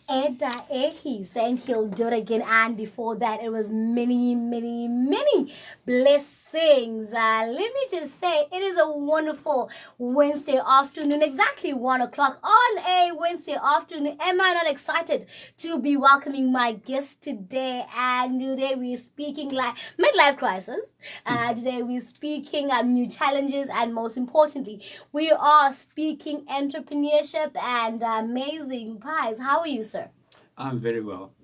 Eda he saying he'll do it again. And before that, it was many, many, many blessings. Let me just say, it is a wonderful Wednesday afternoon, exactly 1 o'clock on a Wednesday afternoon. Am I not excited to be welcoming my guest today? And today we're speaking like midlife crisis. Today we're speaking new challenges, and most importantly, we are speaking entrepreneurship and amazing pies. How are you, sir? I'm very well.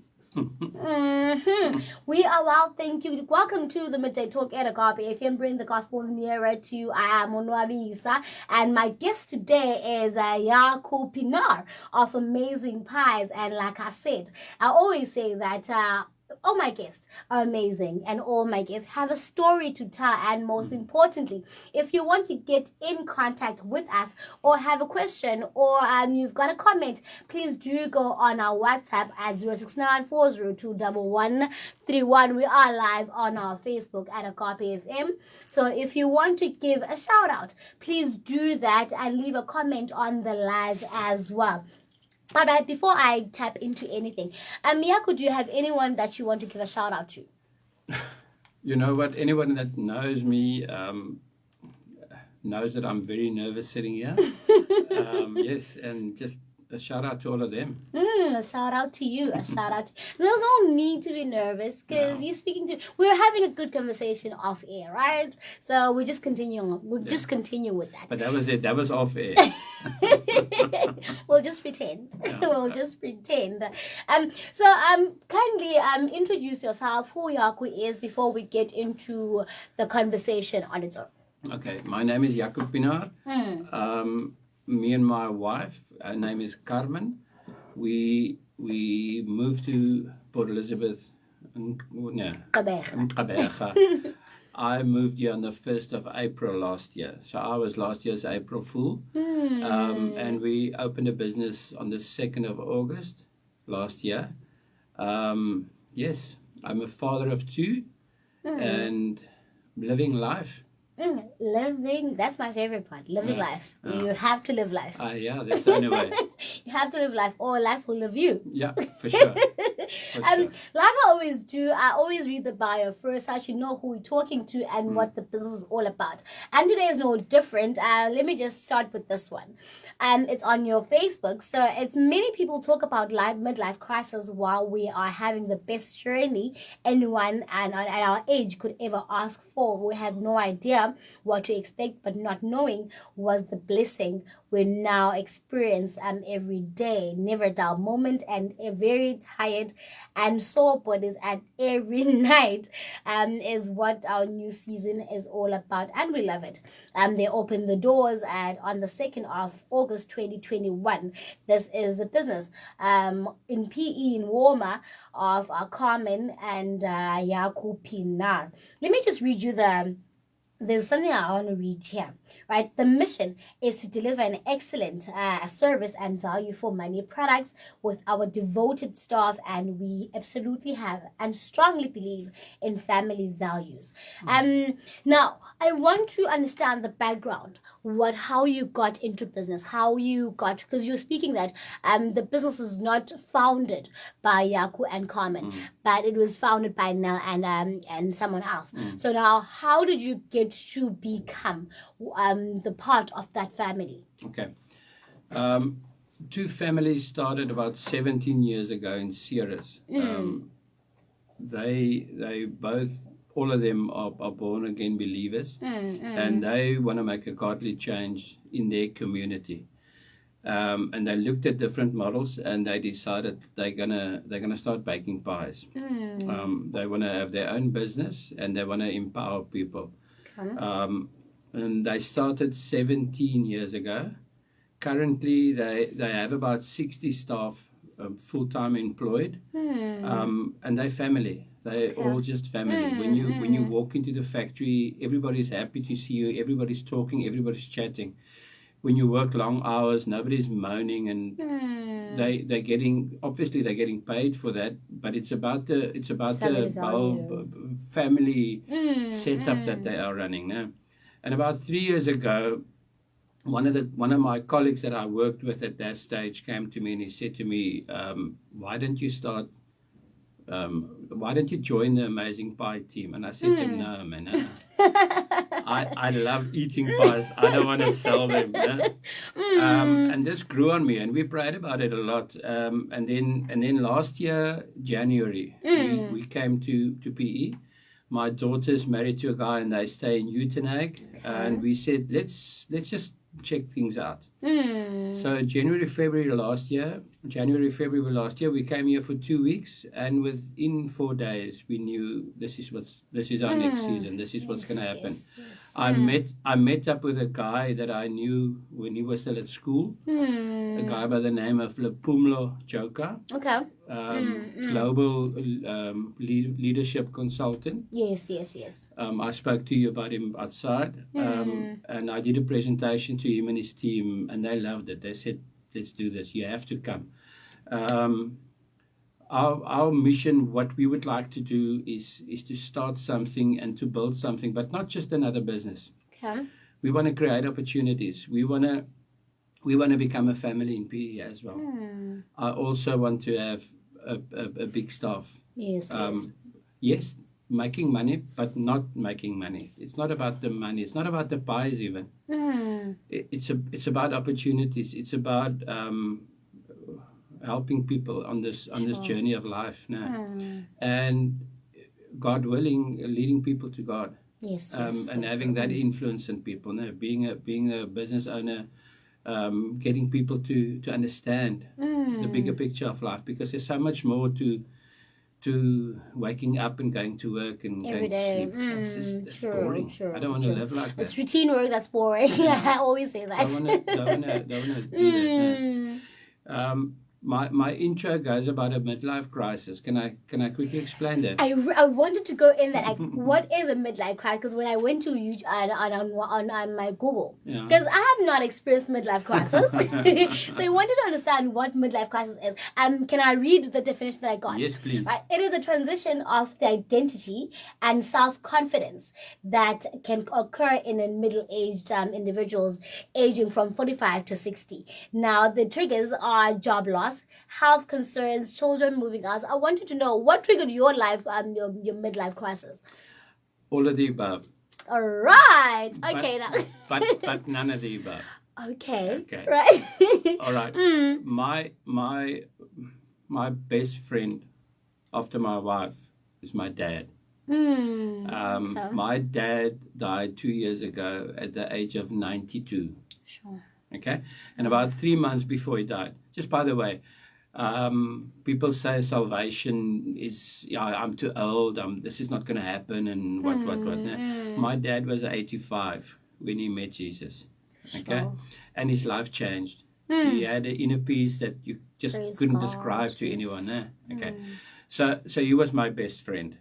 We are well, thank you. Welcome to the Midday Talk at Agape FM. Bring the gospel nearer to you. I am Nwabisa, and my guest today is Jako Pienaar of Amazing Pies. And like I said, I always say that all my guests are amazing, and all my guests have a story to tell. And most importantly, if you want to get in contact with us or have a question, or you've got a comment, please do go on our WhatsApp at 0694021131. We are live on our Facebook at Agape FM. So if you want to give a shout out, please do that and leave a comment on the live as well. All right, before I tap into anything, Jako, do you have anyone that you want to give a shout out to? You know what? Anyone that knows me knows that I'm very nervous sitting here. Yes, and just a shout out to all of them. A shout out to you. A shout out. There's no need to be nervous because you're speaking to. We're having a good conversation off air, right? So we just continue. We'll just continue with that. But that was it. That was off air. We'll just pretend. We'll just pretend. Kindly introduce yourself, who Jako is, before we get into the conversation on its own. Okay, my name is Jako Pienaar. Me and my wife, her name is Carmen. We moved to Port Elizabeth. Nkabega. I moved here on the 1st of April last year. So I was last year's April Fool. And we opened a business on the 2nd of August last year. Yes, I'm a father of two and living life. That's my favorite part. Living life. You have to live life. Yeah, that's the only way. You have to live life, or life will live you. Yeah, for sure. Like I always do, I always read the bio first so I should know who we're talking to and what the business is all about. And today is no different. Let me just start with this one. It's on your Facebook. So it's many people talk about midlife crisis while we are having the best journey anyone and at our age could ever ask for. We have no idea what to expect, but not knowing was the blessing we now experience every day. Never a dull moment, and a very tired and sore bodies at every night is what our new season is all about, and we love it. They opened the doors on the 2nd of August 2021. This is the business in PE in Warmer of Carmen and Jako Pienaar. Let me just read you there's something I want to read here, right? The mission is to deliver an excellent service and value for money products with our devoted staff, and we absolutely have and strongly believe in family values. Now, I want to understand the background, how you got into business, because you're speaking that the business is not founded by Jako and Carmen, but it was founded by Nell and someone else. So now, how did you get to become the part of that family? Okay. Two families started about 17 years ago in Ceres. They both, all of them are born again believers, and they want to make a godly change in their community. And they looked at different models, and they decided they're gonna start baking pies. They want to have their own business, and they want to empower people. And they started 17 years ago. Currently, they have about 60 staff full-time employed, and they're family. They're all just family. When you walk into the factory, everybody's happy to see you. Everybody's talking. Everybody's chatting. When you work long hours, nobody's moaning, and they're getting paid for that. But it's about the family setup that they are running now. And about 3 years ago, one of my colleagues that I worked with at that stage came to me and he said to me, why don't you start why don't you join the Amazing Pie team? And I said to him, no, man, no. I love eating pies. I don't want to sell them. No? And this grew on me, and we prayed about it a lot. And then last year, January, we came to PE. My daughter's married to a guy, and they stay in Uitenhage. And we said, let's just check things out. So January, February last year, we came here for 2 weeks, and within 4 days, we knew this is our next season. This is what's going to happen. Yes. I met up with a guy that I knew when he was still at school, a guy by the name of Lepumlo Joka. Okay. Global leadership consultant. Yes. I spoke to you about him outside, and I did a presentation to him and his team, and they loved it. They said, let's do this. You have to come. Our mission, what we would like to do is to start something and to build something, but not just another business. Okay. We want to create opportunities. We want to become a family in PE as well. I also want to have a big staff. Yes. Yes, making money, but not making money. It's not about the money. It's not about the pies even. It's about opportunities. It's about helping people on this journey of life now, and God willing, leading people to God. Yes. And having that influence in people. Now, being a business owner. Getting people to understand the bigger picture of life, because there's so much more to waking up and going to work and every going day. to sleep. That's boring. I don't want to live like that. It's routine work that's boring. I always say that. Don't want to do that. No. My intro goes about a midlife crisis. Can I quickly explain that? I wanted to go in that. Like, what is a midlife crisis? Because when I went to YouTube on my Google, because I have not experienced midlife crisis, so I wanted to understand what midlife crisis is. Can I read the definition that I got? Yes, please. Right. It is a transition of the identity and self-confidence that can occur in a middle-aged individuals aging from 45 to 60. Now, the triggers are job loss, health concerns, children moving out. I wanted to know what triggered your life, your midlife crisis. All of the above. All right. Okay. But none of the above. Okay. Right. All right. My best friend after my wife is my dad. Okay. My dad died 2 years ago at the age of 92. Sure. Okay, and about 3 months before he died. Just by the way, people say salvation is, I'm too old, this is not going to happen, and what. No. My dad was 85 when he met Jesus. Okay, sure. And his life changed. He had an inner peace that you just couldn't describe to anyone. Okay, so he was my best friend.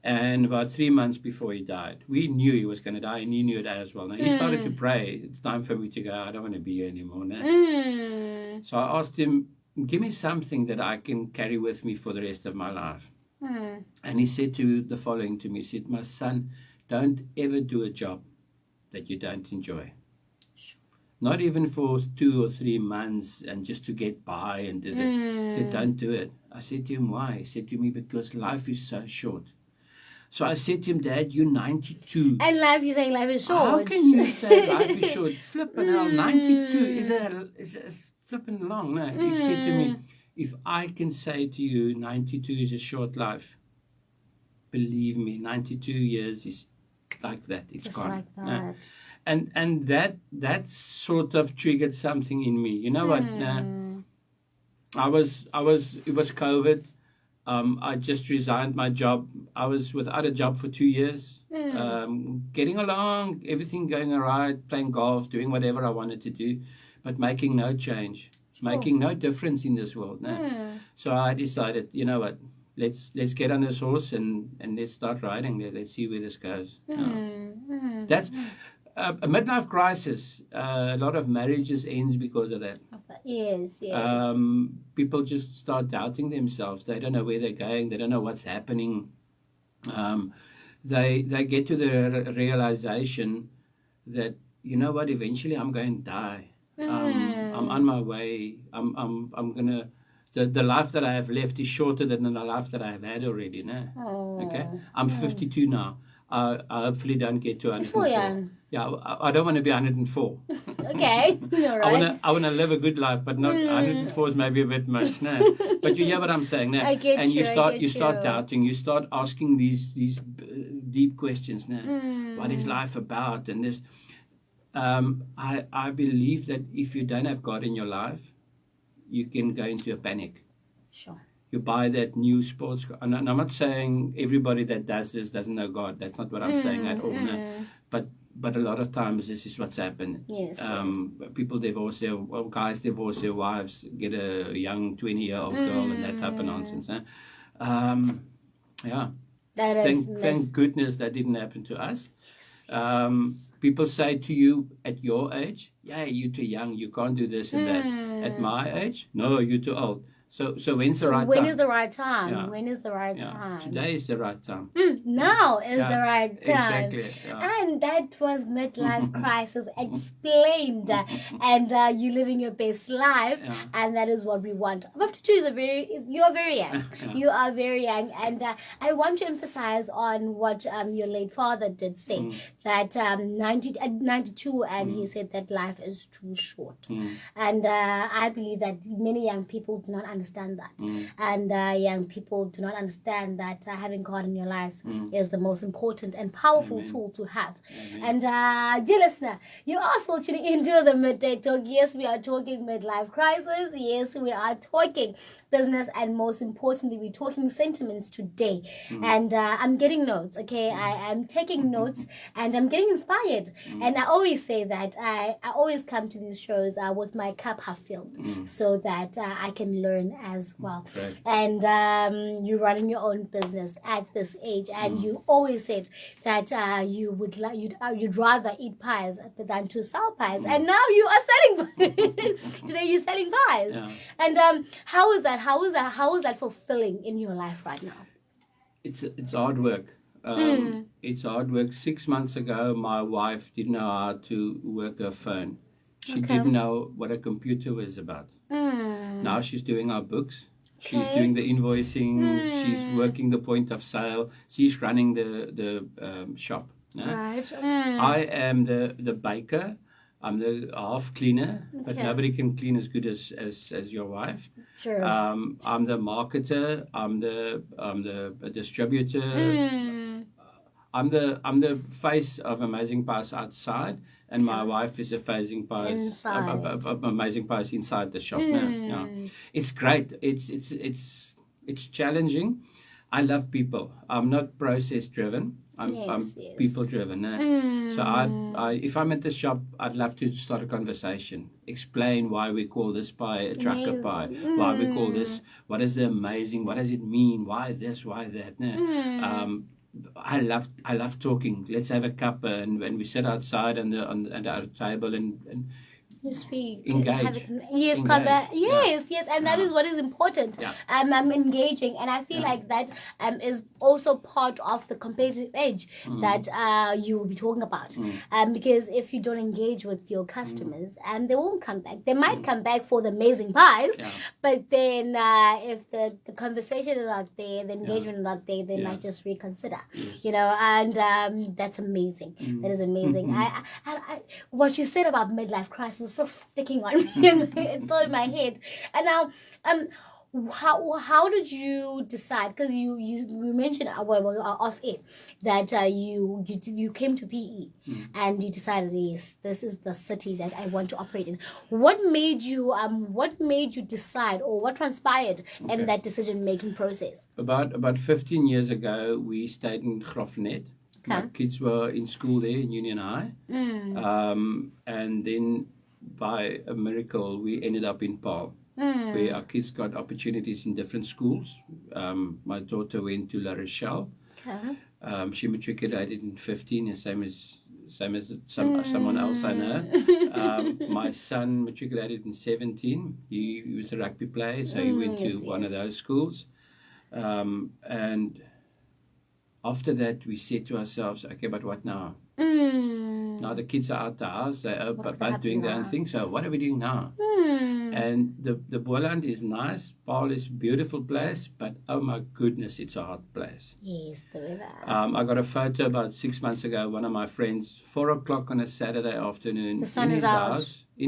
And about 3 months before he died, we knew he was going to die, and he knew it as well. Now, he started to pray, it's time for me to go, I don't want to be here anymore. So I asked him, give me something that I can carry with me for the rest of my life. And he said the following to me. He said, my son, don't ever do a job that you don't enjoy. Not even for 2 or 3 months and just to get by. And he said, don't do it. I said to him, why? He said to me, because life is so short. So I said to him, Dad, you're 92. And you're saying life is short. How can you say life is short? Flipping hell, 92 is flipping long. No, he said to me, if I can say to you 92 is a short life, believe me, 92 years is like that. It's just gone. Like that. No. And that sort of triggered something in me. You know what? It was COVID. I just resigned my job. I was without a job for 2 years, getting along, everything going all right, playing golf, doing whatever I wanted to do, but making no change, making no difference in this world. No. So I decided, you know what, let's get on this horse and let's start riding there. Let's see where this goes. That's a midlife crisis. A lot of marriages ends because of that. Yes. People just start doubting themselves. They don't know where they're going. They don't know what's happening. They get to the realization that you know what? Eventually, I'm going to die. I'm on my way. I'm gonna. The life that I have left is shorter than the life that I have had already. No? Okay. I'm 52 now. I hopefully don't get to 104. You're still young. Yeah, I don't want to be 104. Okay, you're right. I wanna live a good life, but not 104 is maybe a bit much. No, but you hear what I'm saying. No? I get and you, you start doubting. You start asking these deep questions. No? What is life about? And this. I believe that if you don't have God in your life, you can go into a panic. Sure. You buy that new sports car. And I'm not saying everybody that does this doesn't know God. That's not what I'm saying at all. No. But a lot of times this is what's happened. Yes, people divorce guys divorce their wives, get a young 20-year-old girl and that type of nonsense. Yeah. Thank goodness that didn't happen to us. People say to you at your age, yeah, you're too young, you can't do this and that. At my age, no, you're too old. So when's the right time? When is the right time? Yeah. When is the right time? Today is the right time. Now is the right time. Exactly. Yeah. And that was Midlife Crisis explained. And you living your best life. Yeah. And that is what we want. 52 is you are very young. Yeah. You are very young. And I want to emphasize on what your late father did say. That 92 and he said that life is too short. And I believe that many young people do not understand that. And young people do not understand that having God in your life is the most important and powerful tool to have. Amen. And dear listener, you are still tuning into the Midday Talk. Yes, we are talking midlife crisis. Yes, we are talking business, and most importantly, we're talking sentiments today. And I'm getting notes, okay? I am taking notes and I'm getting inspired. And I always say that I always come to these shows with my cup half filled so that I can learn as well. Right. And you're running your own business at this age, and you always said that you'd rather eat pies than to sell pies, and now you are selling today you're selling pies. Yeah. And how is that fulfilling in your life right now? It's hard work. It's hard work. 6 months ago, my wife didn't know how to work her phone. She didn't know what a computer was about. Now she's doing our books. She's doing the invoicing. She's working the point of sale. She's running the shop. Right. I am the baker. I'm the half cleaner, but nobody can clean as good as your wife. Sure. I'm the marketer. I'm the distributor. I'm the face of Amazing Pies outside, and my wife is the facing pies of Amazing Pies inside the shop. Yeah. It's great. It's challenging. I love people. I'm not process driven. I'm people driven. So if I'm at the shop, I'd love to start a conversation, explain why we call this pie a trucker pie, why we call this, what is the amazing, what does it mean, why this, why that. I love talking. Let's have a cup and we sit outside on our table and you speak, engage. Yes, and that is what is important. I'm engaging, and I feel like that is also part of the competitive edge that you will be talking about. Because if you don't engage with your customers, and they won't come back. They might come back for the amazing pies, but then if the conversation is not there, the engagement is not there, they might just reconsider. You know, and that's amazing. That is amazing. I what you said about midlife crisis is so sticking on me, and it's still in my head. And now, how did you decide? Because you mentioned off air that you came to PE and you decided, yes, this is the city that I want to operate in. What made you decide, or what transpired in that decision making process? About 15 years ago, we stayed in Grafnet. My kids were in school there in Union High, and then by a miracle, we ended up in Paarl, where our kids got opportunities in different schools. My daughter went to La Rochelle. She matriculated in 15, the same as someone else I know. My son matriculated in 17. He was a rugby player, so he went to one of those schools. And after that, we said to ourselves, okay, but what now? Now the kids are out the house. They are What's both doing their own now? thing. So what are we doing now? And the Boland is nice. Paul is a beautiful place, but oh my goodness, it's a hot place. Yes, the weather. I got a photo about 6 months ago. One of my friends, 4 o'clock on a Saturday afternoon, The sun in is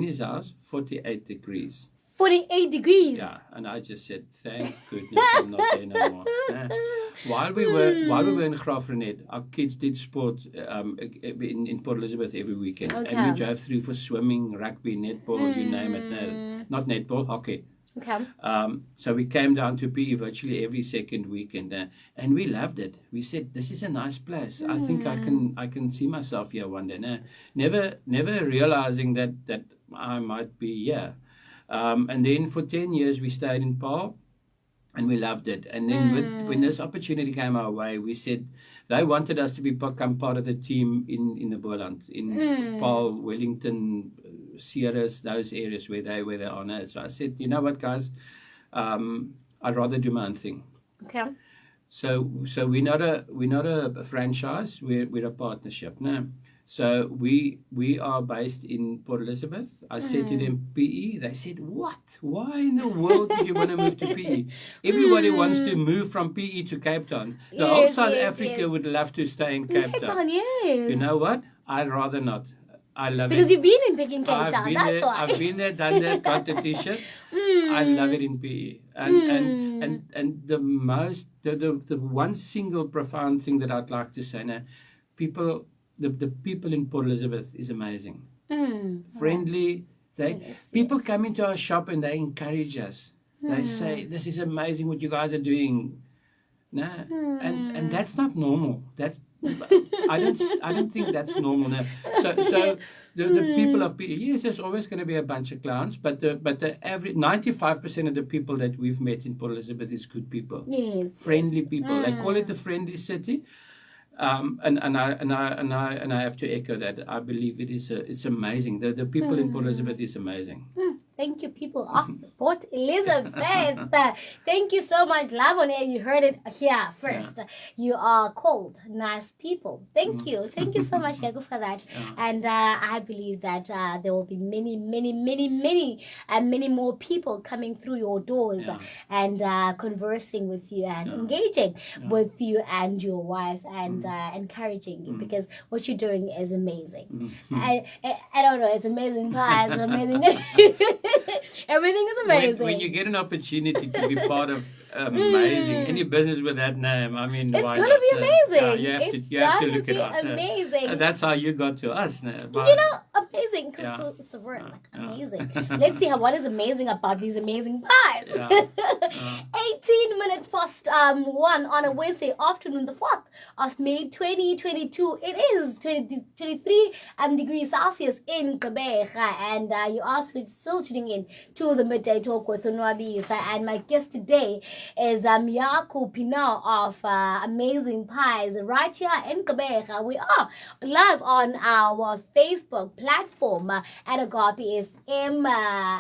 his out. house, 48 degrees. 48 degrees. Yeah, and I just said, thank goodness I'm not there no more. While we were in Graafrenet, our kids did sport in Port Elizabeth every weekend. Okay. And we drove through for swimming, rugby, netball, you name it. No, not netball, hockey. Okay. So we came down to PE virtually every second weekend, and we loved it. We said, this is a nice place. I think I can see myself here one day. Never realizing that I might be here. And then for 10 years we stayed in Paarl, and we loved it. And then when this opportunity came our way, we said they wanted us to become part of the team in the Boland, in Paarl, Wellington, Ceres, those areas where they are now. So I said, you know what, guys, I'd rather do my own thing. Okay. So we're not a franchise. We're a partnership. No. So we are based in Port Elizabeth. I said to them, PE. They said, what? Why in the world do you want to move to PE? Everybody wants to move from PE to Cape Town. The whole South Africa would love to stay in Cape Town. Yes. You know what? I'd rather not. I love because it. you've been in Cape Town. That's why. I've been there, done that, got the t-shirt. I love it in PE. And the one single profound thing that I'd like to say now, the people in Port Elizabeth is amazing. Friendly. People come into our shop and they encourage us. They say, this is amazing what you guys are doing. No, and that's not normal. I don't think that's normal now. So the people of PE, yes, there's always going to be a bunch of clowns, but the average 95% of the people that we've met in Port Elizabeth is good people. Yes, friendly people. They call it the friendly city. And I have to echo that. I believe it's amazing. The people in Port Elizabeth is amazing. Thank you, people of Port Elizabeth. Thank you so much, Lavone. You heard it here first. You are called nice people. Thank you. Thank you so much, Jako, for that. And I believe that there will be many more people coming through your doors and conversing with you and engaging with you and your wife and encouraging you, because what you're doing is amazing. I don't know, it's amazing pie, it's amazing. Everything is amazing. When you get an opportunity to be part of amazing any business with that name, I mean, it's why gonna not? be amazing. You have to look it up. Amazing. That's how you got to us now. Amazing, because it's a word, like amazing. Let's see what is amazing about these amazing pies. 18 minutes past 1 on a Wednesday afternoon, the 4th of May 2022. It is 23 degrees Celsius in Gqeberha, and you are still tuning in to the Midday Talk with Nwabisa, and my guest today is Jako Pienaar of Amazing Pies right here in Gqeberha. We are live on our Facebook platform at Agape FM.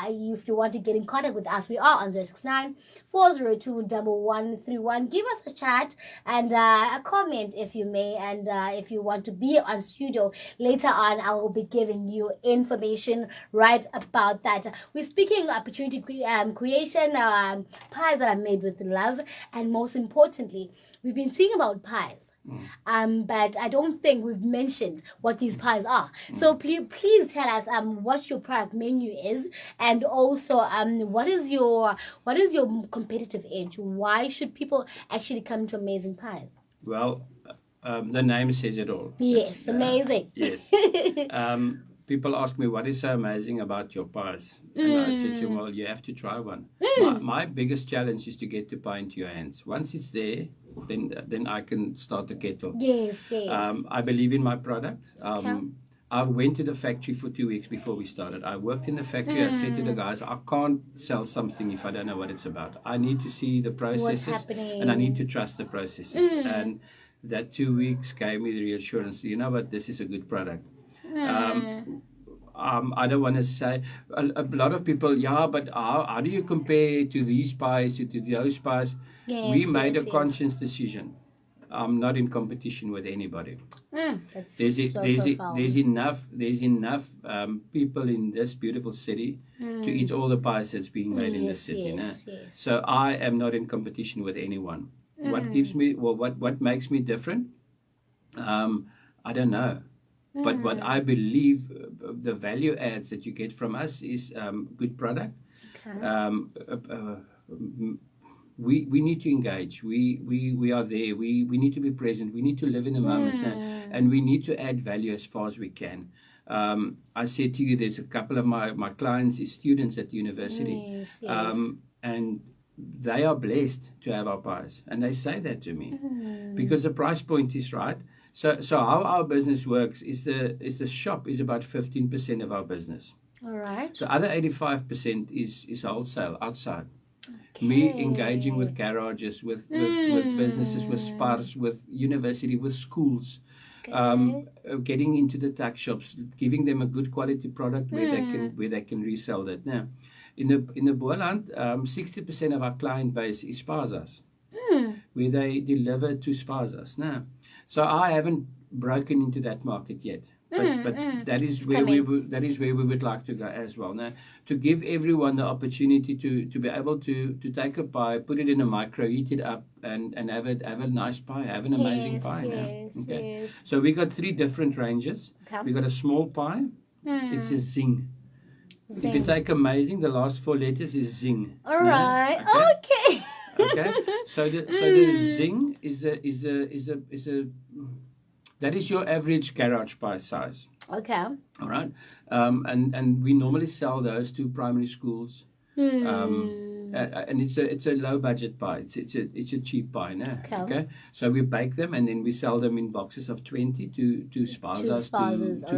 If you want to get in contact with us, we are on 069-402-1131. Give us a chat and a comment if you may, and if you want to be on studio later on, I will be giving you information right about that. We're speaking opportunity creation, pies that are made with love, and most importantly, we've been speaking about pies. But I don't think we've mentioned what these pies are. So please tell us what your product menu is, and also what is your competitive edge? Why should people actually come to Amazing Pies? Well, the name says it all. Yes, amazing. Yes. People ask me, what is so amazing about your pies? And I said to them, well, you have to try one. My biggest challenge is to get the pie into your hands. Once it's there, then I can start the kettle. Yes. I believe in my product. I went to the factory for 2 weeks before we started. I worked in the factory. I said to the guys, I can't sell something if I don't know what it's about. I need to see the processes, and I need to trust the processes. And that 2 weeks gave me the reassurance, you know what, this is a good product. I don't want to say, a lot of people, but how do you compare to these pies, to those pies? We made a conscious decision. I'm not in competition with anybody. That's There's so there's profound. there's enough people in this beautiful city to eat all the pies that's being made in the city. Yes, No? yes. So I am not in competition with anyone. What gives me, what makes me different? I don't know. But what I believe the value adds that you get from us is good product. Okay. We need to engage. We are there. We need to be present. We need to live in the moment now, and we need to add value as far as we can. I said to you, there's a couple of my clients is students at the university, Yes, yes. and they are blessed to have our pies, and they say that to me because the price point is right. So how our business works is the shop is about 15% of our business. All right. The other 85% is wholesale outside. Me engaging with garages, with businesses, with spars, with university, with schools, getting into the tax shops, giving them a good quality product where they can resell that. Now, in the Boerland, 60% of our client base is spazas, where they deliver to spazas. Now, so I haven't broken into that market yet. But that is where we would like to go as well. Now, to give everyone the opportunity to be able to take a pie, put it in a micro, heat it up, and have a nice pie, have an amazing pie. Yes, Okay. yes. So we got 3 different ranges. Okay. We got a small pie. It's a zing. Zing. If you take amazing, the last 4 letters is zing. All right. Okay. Okay. So the zing is a that is your average garage pie size. Okay. All right. And we normally sell those to primary schools. And it's a low budget pie. It's a cheap pie now. Okay. So we bake them and then we sell them in boxes of 20 to spazas to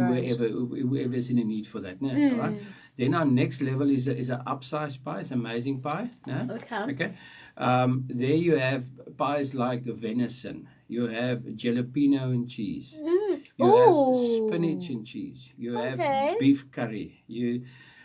whoever's in a need for that now. All right. Then our next level is a upsize pie. It's amazing pie. Now. Okay. There you have pies like venison. You have jalapeno and cheese. You have spinach and cheese. You have beef curry.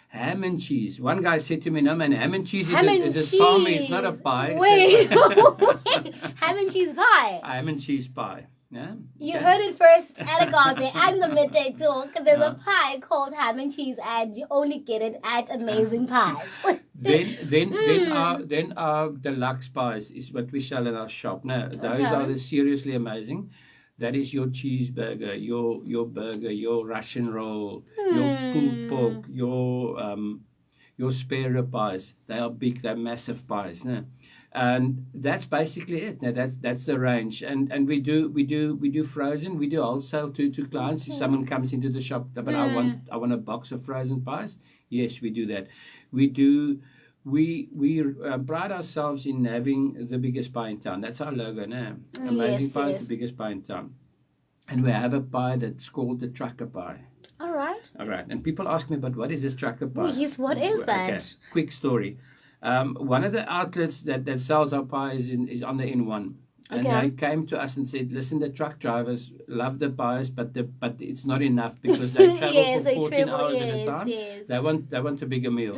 Ham and cheese. One guy said to me, "No man, ham and cheese is a salmi. It's not a pie." Wait, ham and cheese pie. Ham and cheese pie. Yeah. You heard it first at Agape and the Midday Talk. There's a pie called ham and cheese, and you only get it at Amazing Pies. Then our deluxe pies is what we sell in our shop. Now those are the seriously amazing. That is your cheeseburger, your burger, your Russian roll, your pulled pork, your spare rib pies. They are big, they're massive pies. No? And that's basically it. Now that's the range. And we do frozen, we do wholesale to clients. If someone comes into the shop, but I want a box of frozen pies, yes, we do that. We pride ourselves in having the biggest pie in town. That's our logo now. Amazing Pie is the biggest pie in town. And we have a pie that's called the trucker pie. All right. And people ask me, but what is this trucker pie? Yes, what is that? Okay, quick story. One of the outlets that sells our pie is on the N1. And they came to us and said, listen, the truck drivers love the pies, but it's not enough because they travel for 14 hours at a time. Yes. They want a bigger meal.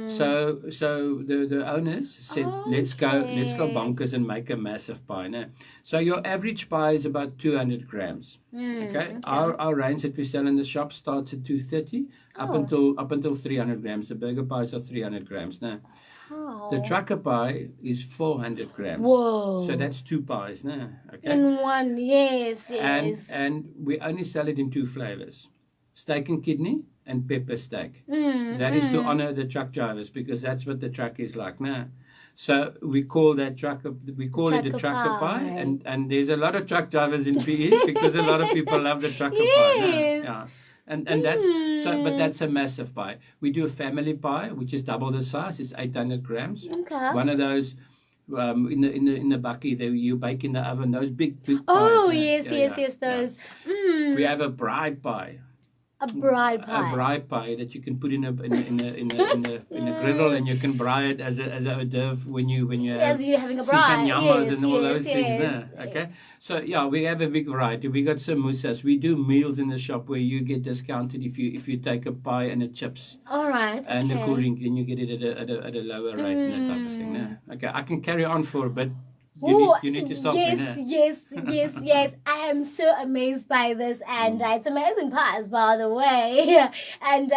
So the owners said, let's go bonkers and make a massive pie. Now, so your average pie is about 200 grams. Okay. Our range that we sell in the shop starts at 230 up until 300 grams. The burger pies are 300 grams now. The trucker pie is 400 grams. Whoa. So that's 2 pies now. Okay. In one, yes. And we only sell it in 2 flavors. Steak and kidney and pepper steak. That is to honor the truck drivers because that's what the truck is like now. So we call it a trucker pie. And there's a lot of truck drivers in PE because a lot of people love the trucker pie now. Yeah. And that's but that's a massive pie. We do a family pie, which is double the size. It's 800 grams. Okay. One of those in the bakkie that you bake in the oven. Those big pies. Oh yes, those. Yeah. We have a bride pie. A bride pie. A bride pie that you can put in a griddle and you can braai it as a hors d'oeuvre when you as you're having a bride. Yes, and all those things there. Okay, so yeah, we have a big variety. We got samosas. We do meals in the shop where you get discounted if you take a pie and a chips. All right. And a cool drink, then you get it at a lower rate and that type of thing. Yeah. Okay, I can carry on for a bit. you need to stop. Yes. I am so amazed by this, and it's amazing pies, by the way. And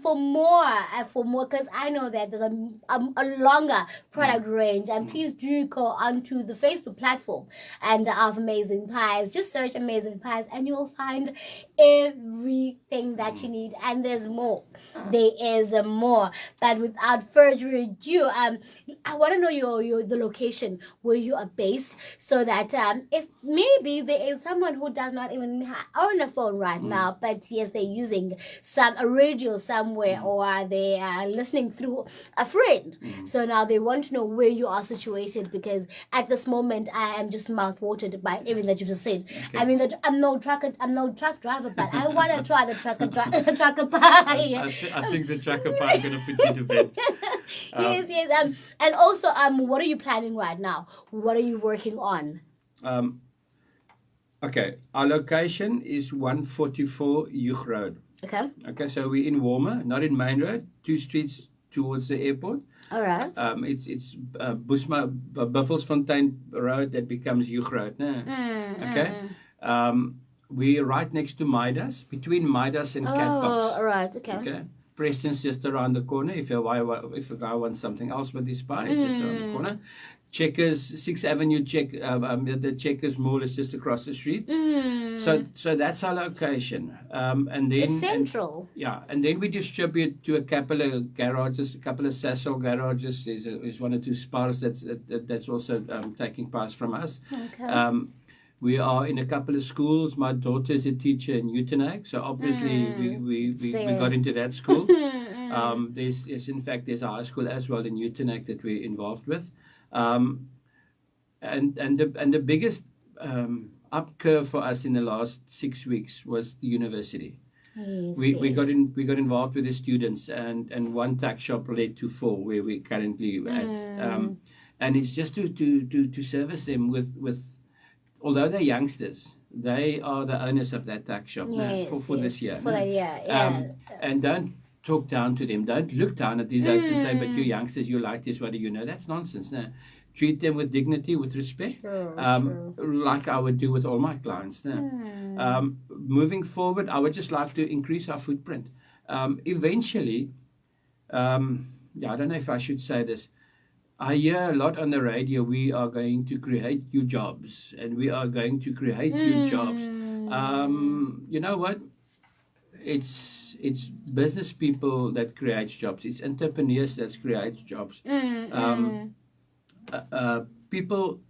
for more, because I know that there's a longer product range. And please do go onto the Facebook platform and of Amazing Pies. Just search Amazing Pies, and you'll find everything that you need. And there's more. There is more. But without further ado, I want to know the location where you are based, so that if maybe there is someone who does not even own a phone right now, but yes, they're using a radio somewhere, or they are listening through a friend. So now they want to know where you are situated, because at this moment I am just mouth watered by everything that you just said. Okay. I mean that I'm no truck driver, but I want to try the trucker pie. I think the trucker pie is going to put you to bed. Yes. And also, what are you planning right now? What are you working on? Okay, our location is 144 Youth Road. Okay, so we're in Warmer, not in Main Road, 2 streets towards the airport. All right. It's Buffelsfontein Road that becomes Youth Road. Okay. We're right next to Midas, between Midas and Catbox. Oh, all right. Okay. Preston's just around the corner. If a guy wants something else with his pie, it's just around the corner. Checkers, 6th Avenue, the Checkers Mall is just across the street. So that's our location. And then it's central. And then we distribute to a couple of garages, a couple of Sasol garages. There's 1 or 2 Spars that's also taking pies from us. Okay. We are in a couple of schools. My daughter is a teacher in Uitenhage, so obviously we got into that school. There's a high school as well in Uitenhage that we're involved with. And the biggest up curve for us in the last 6 weeks was the university. We got involved with the students, and 1 tuck shop led to 4 where we're currently at. And it's just to service them with although they're youngsters, they are the owners of that tuck shop for this year. For that year, and don't talk down to them. Don't look down at these oaks and say, but you youngsters, you like this, what do you know? That's nonsense. No. Treat them with dignity, with respect, like I would do with all my clients. No. Moving forward, I would just like to increase our footprint. Eventually, I don't know if I should say this, I hear a lot on the radio, we are going to create new jobs, and we are going to create new jobs. You know what? It's business people that create jobs. It's entrepreneurs that create jobs. People,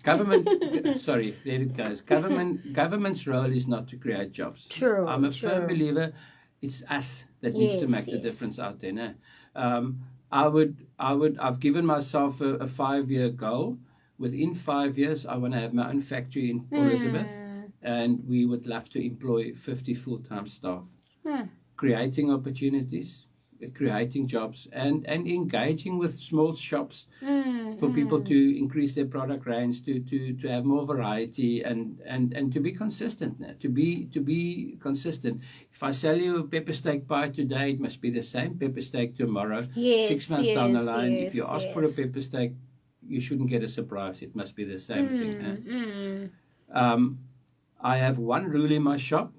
government, sorry, there it goes. Government's role is not to create jobs. True. I'm a firm believer it's us that needs to make the difference out there. No? I've given myself a 5-year goal. Within 5 years, I want to have my own factory in Port Elizabeth, and we would love to employ 50 full-time staff, creating opportunities, creating jobs, and engaging with small shops for people to increase their product range, to have more variety, and to be consistent. To be consistent. If I sell you a pepper steak pie today, it must be the same pepper steak tomorrow. 6 months down the line, if you ask for a pepper steak, you shouldn't get a surprise. It must be the same thing. I have one rule in my shop.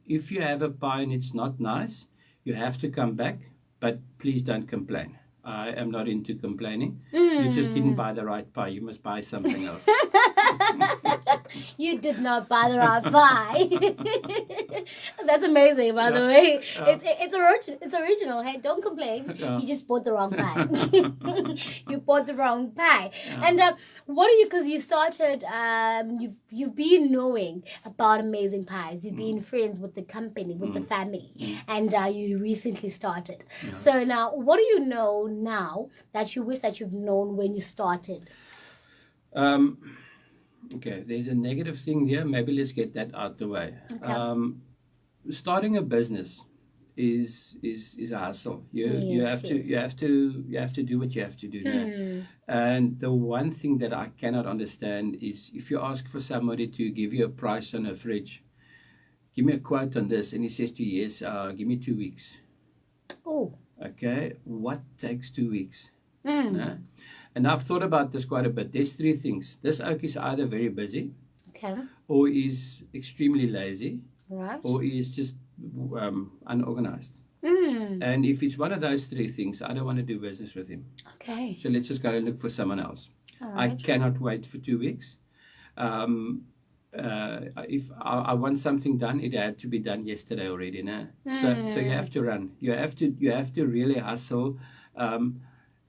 If you have a pie and it's not nice, you have to come back, but please don't complain. I am not into complaining. You just didn't buy the right pie. You must buy something else. You did not buy the right pie. That's amazing, by the way. It's original. Hey, don't complain. You just bought the wrong pie. You bought the wrong pie. And what are you? Because you started. You've been knowing about Amazing Pies. You've been friends with the company, with the family, and you recently started. So now, what do you know now that you wish that you've known when you started? Okay, there's a negative thing there. Maybe let's get that out the way. Okay. Starting a business is a hustle. You have to do what you have to do now. And the one thing that I cannot understand is if you ask for somebody to give you a price on a fridge, give me a quote on this, and he says to you, yes, give me 2 weeks. Oh. Okay, what takes 2 weeks? No? And I've thought about this quite a bit. There's three things. This oak is either very busy, Okay. or is extremely lazy, Right. or is just unorganized. Mm. And if it's one of those three things, I don't want to do business with him. Okay. So let's just go and look for someone else. All I right. cannot wait for 2 weeks. If I want something done, it had to be done yesterday already. No? So you have to run. You have to really hustle.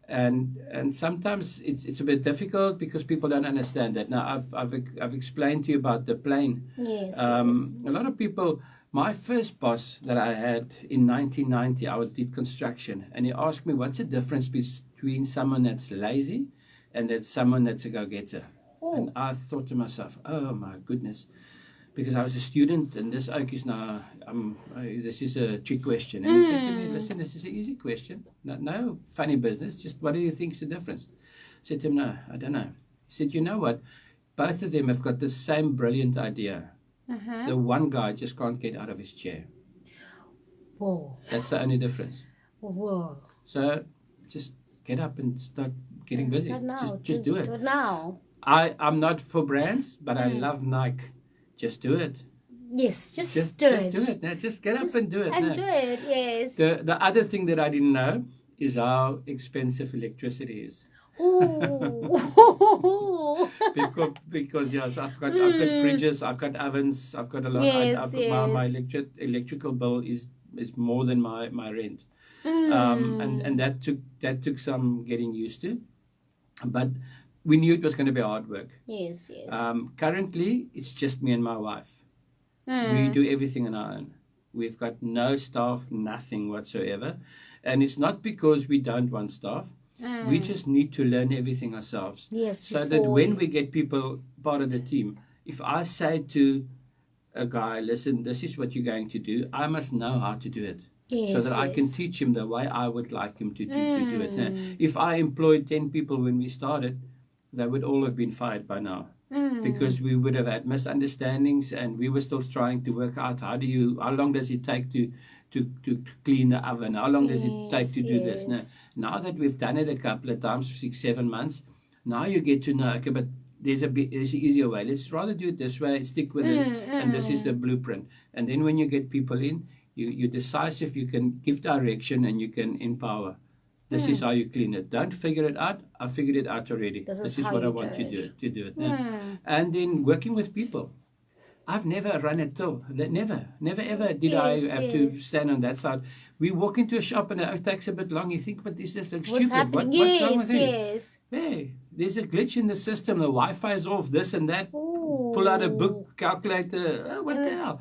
And sometimes it's a bit difficult because people don't understand that. Now I've explained to you about the plane. Yes. A lot of people. My first boss that I had in 1990, I did construction, and he asked me, "What's the difference between someone that's lazy and that's someone that's a go-getter?" And I thought to myself, "Oh my goodness," because I was a student, and this oak is now. This is a trick question, and he said to me, "Listen, this is an easy question. No funny business. Just what do you think is the difference?" I said to him, "No, I don't know." He said, "You know what? Both of them have got the same brilliant idea. The one guy just can't get out of his chair. Whoa. That's the only difference. Whoa. So just get up and start getting busy. Start now. Just do it. Do it now. I'm not for brands, but I love Nike. Just do it. Yes, just do it. Just do it. Now, just get up and do it. And now. do it, yes. The other thing that I didn't know is how expensive electricity is. Ooh. because yes, I've got fridges, I've got ovens, I've got a lot. Yes, My electrical bill is more than my rent, and that took some getting used to, but we knew it was going to be hard work. Yes. Currently, it's just me and my wife. We do everything on our own. We've got no staff, nothing whatsoever, and it's not because we don't want staff. We just need to learn everything ourselves. Yes. So that when we get people part of the team, if I say to a guy, "Listen, this is what you're going to do," I must know how to do it. Yes, so that I can teach him the way I would like him to do it. Now, if I employed 10 people when we started, they would all have been fired by now. Because we would have had misunderstandings, and we were still trying to work out how long does it take to clean the oven? How long does it take to do this? Now that we've done it a couple of times, 6-7 months, now you get to know, okay, but there's an easier way. Let's rather do it this way, stick with this, and this is the blueprint. And then when you get people in, you're decisive, you can give direction, and you can empower. This is how you clean it. Don't figure it out. I figured it out already. This is what I want you to do it. And then working with people. I've never run a till. Never ever did I have to stand on that side. We walk into a shop and it takes a bit long. You think, but is this like What's stupid? happening? What's wrong with it? Yes. Hey, there's a glitch in the system. The Wi-Fi is off, this and that. Pull out a book, calculator. Oh, what the hell?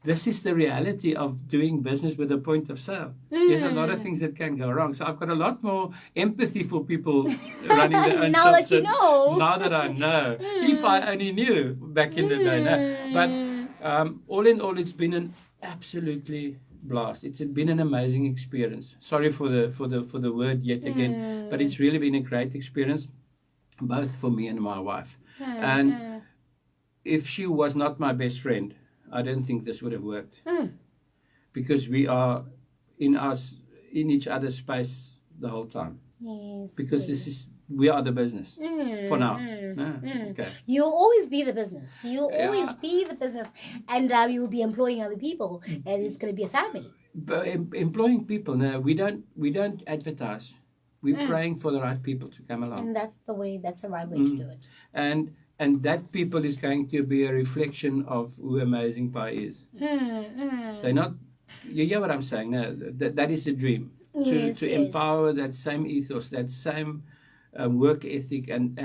This is the reality of doing business with a point of sale. There's a lot of things that can go wrong. So I've got a lot more empathy for people running their own now shops. That you know. Now that I know. If I only knew back in the day. No. But all in all, it's been an absolutely blast. It's been an amazing experience. Sorry for the word yet again, but it's really been a great experience, both for me and my wife. And if she was not my best friend, I don't think this would have worked, because we are in each other's space the whole time. Yes. Because we are the business for now. Okay. You'll always be the business. You'll always be the business, and you'll be employing other people, and it's going to be a family. But employing people, no, we don't advertise. We're praying for the right people to come along, and that's the right way to do it. And that people is going to be a reflection of who Amazing Pie is. They're not. You hear what I'm saying? No, that is a dream. To empower that same ethos, that same work ethic, and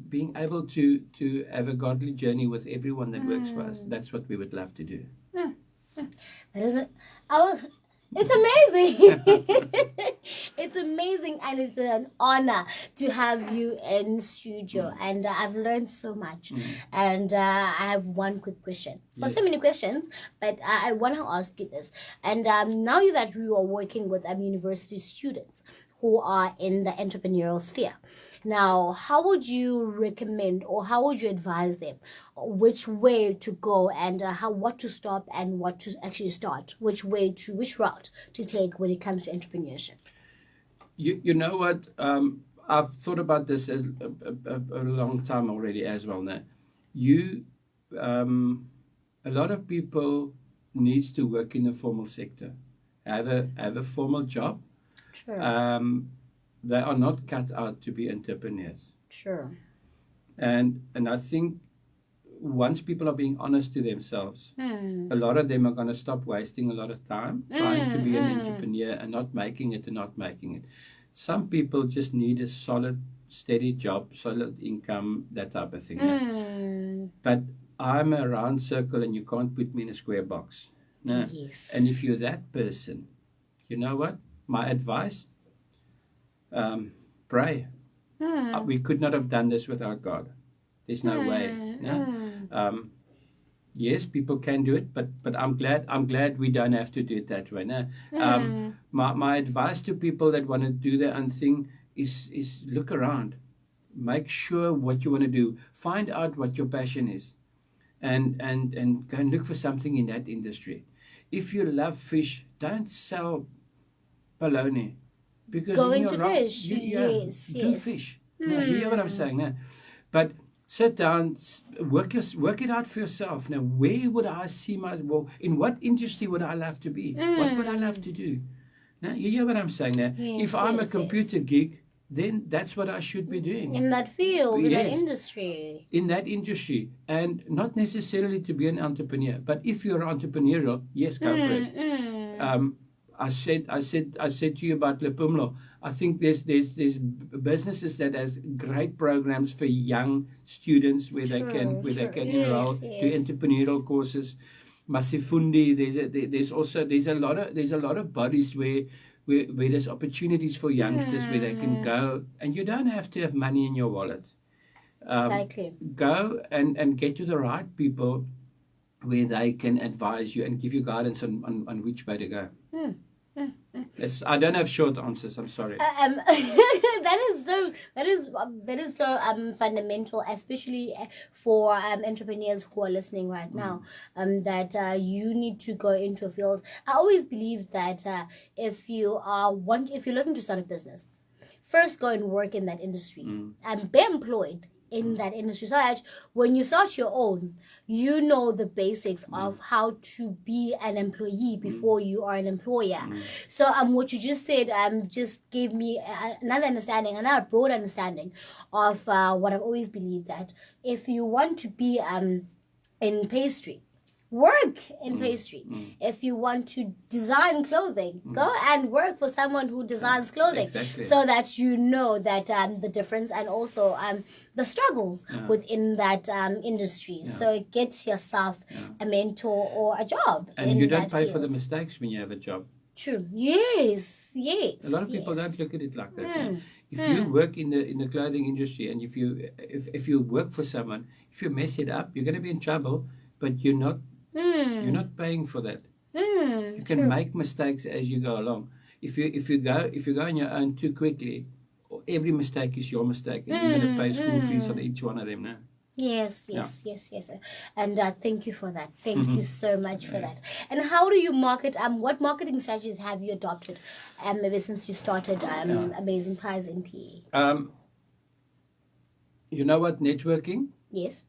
being able to have a godly journey with everyone that works for us. That's what we would love to do. That isn't. It's amazing. It's amazing, and it's an honor to have you in studio. And I've learned so much. And I have one quick question. Not so many questions, but I want to ask you this. And now that you are working with university students who are in the entrepreneurial sphere, now, how would you recommend, or how would you advise them which way to go, and what to stop and what to actually start, which route to take when it comes to entrepreneurship? You know what? I've thought about this a long time already as well now. A lot of people needs to work in the formal sector, have a formal job. True. They are not cut out to be entrepreneurs. True. And I think once people are being honest to themselves, a lot of them are going to stop wasting a lot of time trying to be an entrepreneur and not making it. Some people just need a solid, steady job, solid income, that type of thing. But I'm a round circle and you can't put me in a square box. No. Yes. And if you're that person, you know what? My advice, pray. We could not have done this without God. There's no way. No? Yes, people can do it, but I'm glad we don't have to do it that way. No? My advice to people that want to do their own thing is look around. Make sure what you want to do. Find out what your passion is. And go and look for something in that industry. If you love fish, don't sell bologna. Because Go in into your fish. yes, do Yes. fish. No, you hear what I'm saying now? But sit down, work it out for yourself. Now, where would I see in what industry would I love to be? What would I love to do? Now, you hear what I'm saying now? Yes, If I'm a yes, computer geek, then that's what I should be doing. In that field, in that Yes. industry. In that industry, and not necessarily to be an entrepreneur, but if you're entrepreneurial, yes, go for it. I said to you about Lepumlo. I think there's businesses that has great programs for young students where they can enroll to entrepreneurial courses. Masifundi, there's a lot of bodies where there's opportunities for youngsters where they can go, and you don't have to have money in your wallet. Exactly. Go and get to the right people where they can advise you and give you guidance on which way to go. I don't have short answers. I'm sorry. that is so fundamental, especially for entrepreneurs who are listening right now. That you need to go into a field. I always believe that if you're looking to start a business, first go and work in that industry and be employed in that industry, so that when you start your own, you know the basics of how to be an employee before you are an employer. So what you just said just gave me another broad understanding of what I've always believed, that if you want to be in pastry, work in pastry. If you want to design clothing, go and work for someone who designs clothing, so that you know that the difference and also the struggles within that industry. So get yourself a mentor or a job. And you don't pay for the mistakes when you have a job. True. Yes. A lot of people don't look at it like that. If you work in the clothing industry, and if you work for someone, if you mess it up, you're going to be in trouble. But you're not paying for that. You can make mistakes as you go along. If you go on your own too quickly, every mistake is your mistake, and you're going to pay school fees on each one of them now. Yes. And thank you for that. Thank you so much for that. And how do you market? What marketing strategies have you adopted ever since you started Amazing Pies in PE? You know what? Networking. Yes.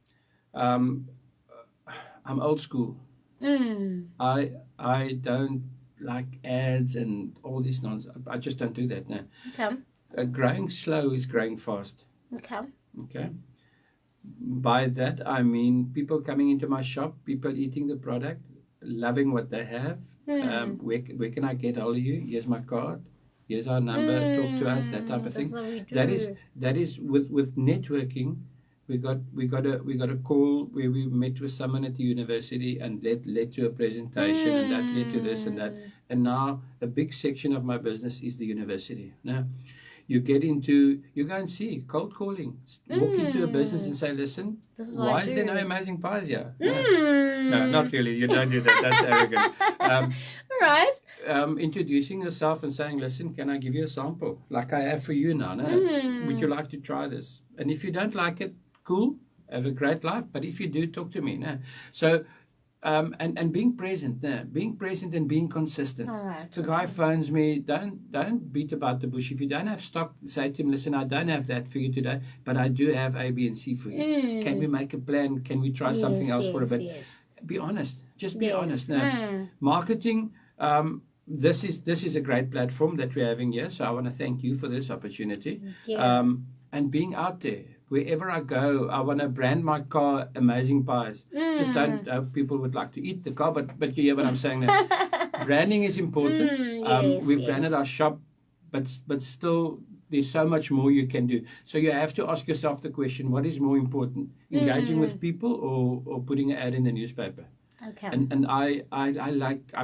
I'm old school. I don't like ads and all this nonsense. I just don't do that now. Okay. Growing slow is growing fast. Okay. By that I mean people coming into my shop, people eating the product, loving what they have. Where can I get hold of you? Here's my card. Here's our number. Talk to us. That type of thing. That is with networking. We got a call where we met with someone at the university, and that led to a presentation, and that led to this and that. And now a big section of my business is the university. Now, you go and see cold calling. Walk into a business and say, listen, why is there no Amazing Pies here? No, not really. You don't do that. That's arrogant. Right. Introducing yourself and saying, listen, can I give you a sample? Like I have for you now. No? Would you like to try this? And if you don't like it, cool, have a great life. But if you do, talk to me. No? So and being present there, being present and being consistent. All right, So, guy phones me, don't beat about the bush. If you don't have stock, say to him, listen, I don't have that for you today, but I do have A, B, and C for you. Can we make a plan? Can we try something else for a bit? Be honest. Just be honest. Now, marketing. This is a great platform that we're having here. So I want to thank you for this opportunity. And being out there. Wherever I go, I want to brand my car Amazing Pies. Just don't, people would like to eat the car, but you hear what I'm saying there. Branding is important. We've branded our shop, but still there's so much more you can do. So you have to ask yourself the question, what is more important? Engaging with people or putting an ad in the newspaper? Okay. And I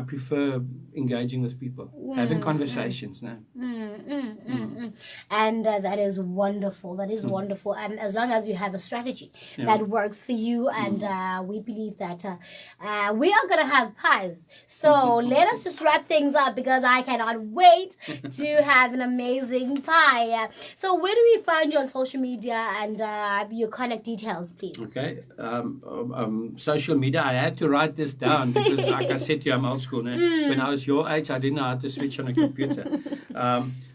prefer engaging with people, having conversations now. And that is wonderful. That is wonderful. And as long as you have a strategy that works for you, and we believe that we are going to have pies. So let us just wrap things up, because I cannot wait to have an amazing pie. So where do we find you on social media, and your contact details, please? Okay. Social media, I had to write this down because, like I said to you, I'm old school now. When I was your age, I didn't know how to switch on a computer.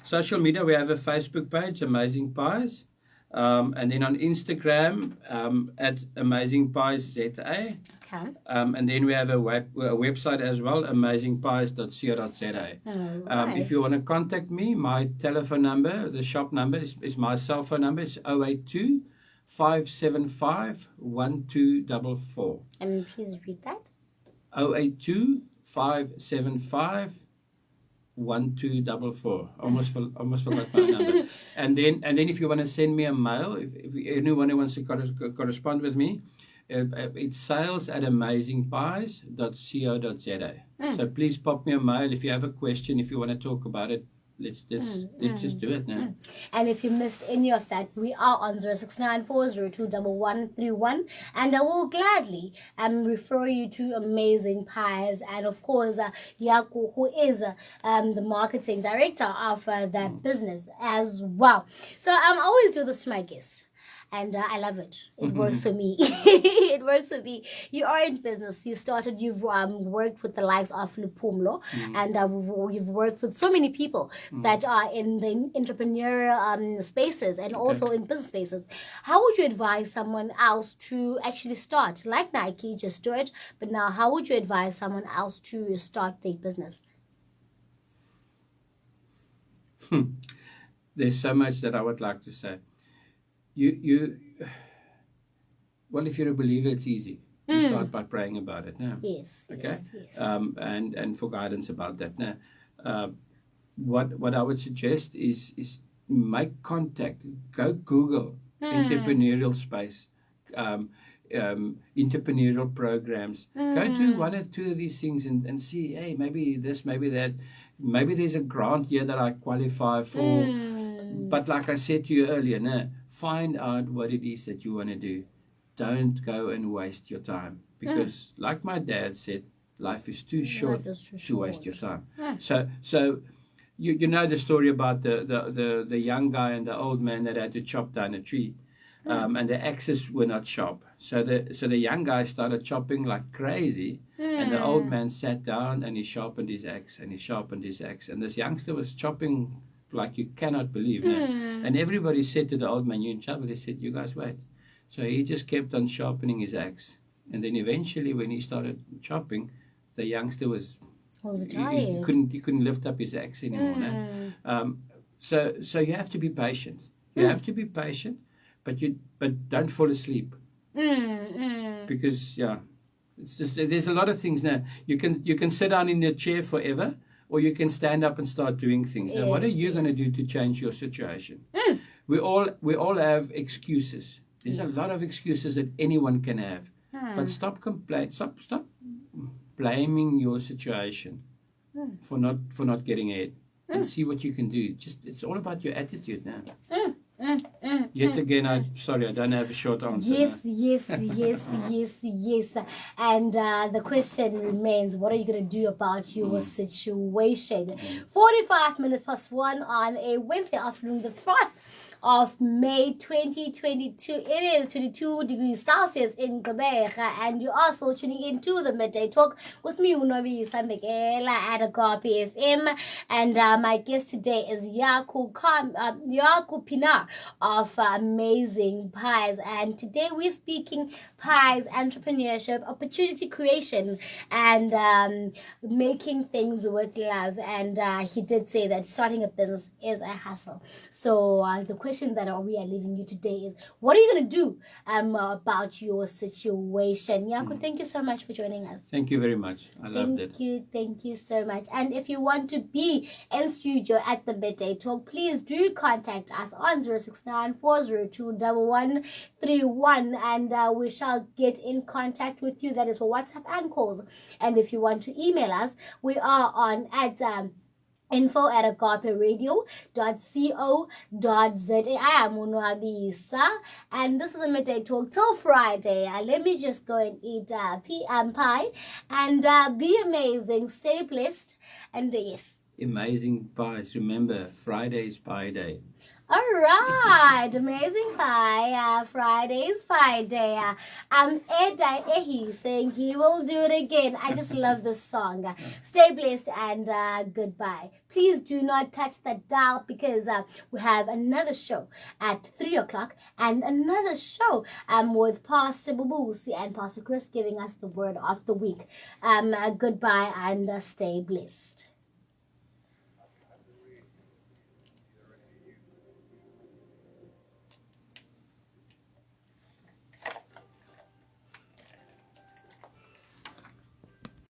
Social media, we have a Facebook page, Amazing Pies, and then on Instagram at Amazing Pies ZA. Okay. And then we have a website as well, amazingpies.co.za. Right. If you want to contact me, my telephone number, the shop number is my cell phone number. It's 082 575 1244. And please repeat that. 082 575 1244. Almost forgot my number. And then if you want to send me a mail, if anyone who wants to correspond with me, it's sales@amazingpies.co.za. So please pop me a mail if you have a question, if you want to talk about it. Let's just do it now. And if you missed any of that, we are on 0694021131, and I will gladly refer you to Amazing Pies, and of course Jako, who is the marketing director of that business as well. So I always do this to my guests. And I love it. It works for me. It works for me. You are in business. You've worked with the likes of Lupumlo, and you've worked with so many people that are in the entrepreneurial spaces and also in business spaces. How would you advise someone else to actually start? Like Nike, just do it. But now, how would you advise someone else to start their business? There's so much that I would like to say. Well, if you're a believer, it's easy. You start by praying about it. No? Yes. Okay. Yes. And for guidance about that. No? What I would suggest is make contact. Go Google entrepreneurial space, entrepreneurial programs. Go do one or two of these things and see. Hey, maybe this, maybe that. Maybe there's a grant here that I qualify for. But like I said to you earlier, find out what it is that you want to do. Don't go and waste your time. Because like my dad said, life is too short to waste your time. So you know the story about the young guy and the old man that had to chop down a tree. And the axes were not sharp. So the young guy started chopping like crazy. And the old man sat down and he sharpened his axe. And this youngster was chopping like you cannot believe. And everybody said to the old man, you're in trouble. They said, you guys wait. So he just kept on sharpening his axe. And then eventually when he started chopping, the youngster was tired. He couldn't lift up his axe anymore. So you have to be patient. You have to be patient, but don't fall asleep. Because it's just, there's a lot of things now. You can sit down in your chair forever, or you can stand up and start doing things. Now, what are you going to do to change your situation? We all have excuses. There's a lot of excuses that anyone can have. But stop complaining. Stop blaming your situation for not getting ahead, and see what you can do. It's all about your attitude now. Yet again, I'm sorry, I don't have a short answer. Yes. And the question remains, what are you going to do about your situation? 45 minutes past 1 on a Wednesday afternoon, the 4th of May 2022. It is 22 degrees Celsius in Quebec, and you're also tuning into the Midday Talk with me, Nwabisa, at Agape FM. And my guest today is Jako Pienaar of Amazing Pies. And today we're speaking pies, entrepreneurship, opportunity creation, and making things with love. And he did say that starting a business is a hassle. So the question that we are leaving you today is, what are you going to do about your situation? Jako, thank you so much for joining us. Thank you very much. I loved it. Thank you so much. And if you want to be in studio at the Midday Talk, please do contact us on 069-402-1131, and we shall get in contact with you. That is for WhatsApp and calls. And if you want to email us, we are on at info@agaperadio.co.za. I am Nwabisa, and this is a Midday Talk till Friday. Let me just go and eat pie and be amazing. Stay blessed, and yes. Amazing pies. Remember, Friday is Pie Day. All right, amazing pie. Friday's Pie Day. He's saying he will do it again. I just love this song. Stay blessed and goodbye. Please do not touch that dial, because we have another show at 3 o'clock and another show with Pastor Bubusi and Pastor Chris giving us the word of the week. Goodbye and stay blessed.